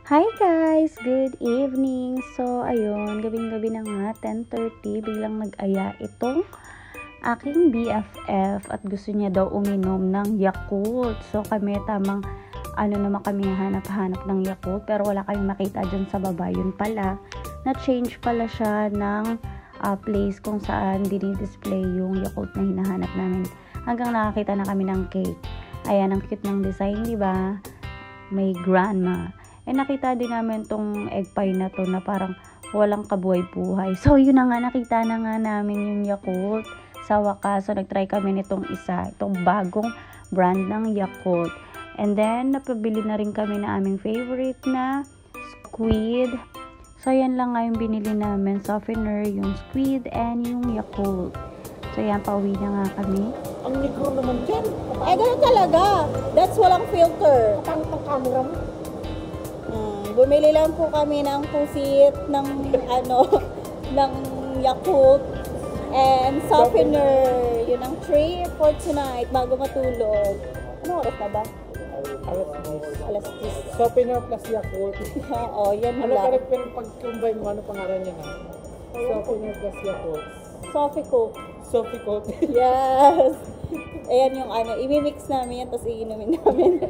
Hi guys! Good evening! So, ayun, gabing-gabi na nga, 10:30, biglang nag-aya itong aking BFF at gusto niya daw uminom ng Yakult. So, kami tamang, naman kami hanap-hanap ng Yakult, pero wala kaming makita dyan sa baba. Yun pala, na-change pala siya ng place kung saan dinidisplay yung Yakult na hinahanap namin. Hanggang nakakita na kami ng cake. Ayan, ang cute ng design, di ba? May grandma. Nakita din namin tong egg pie na to na parang walang kabuhay-buhay. So, yun na nga, nakita na nga namin yung Yakult sa wakas. So, nagtry kami nitong isa. Itong bagong brand ng Yakult. And then, napabili na rin kami na aming favorite na squid. So, yan lang nga yung binili namin. Softener, yung squid, and yung Yakult. So, yan, pauwi na nga kami. Ang negro naman dyan. Ganun talaga. That's walang filter. Ang camera mo. Bumili lang po kami ng pusit ng ng Yakult and softener. Yun ang tray for tonight bago matulog. Ano oras na ba? Alas 10. Softener plus Yakult. Oo, yan Ano lang. correct pero pag-combine mo, ano pangalan niya nga? Softener plus Yakult. Sofico. Soficoat. Yes. Ayan yung imimix namin yan, tapos iinumin namin.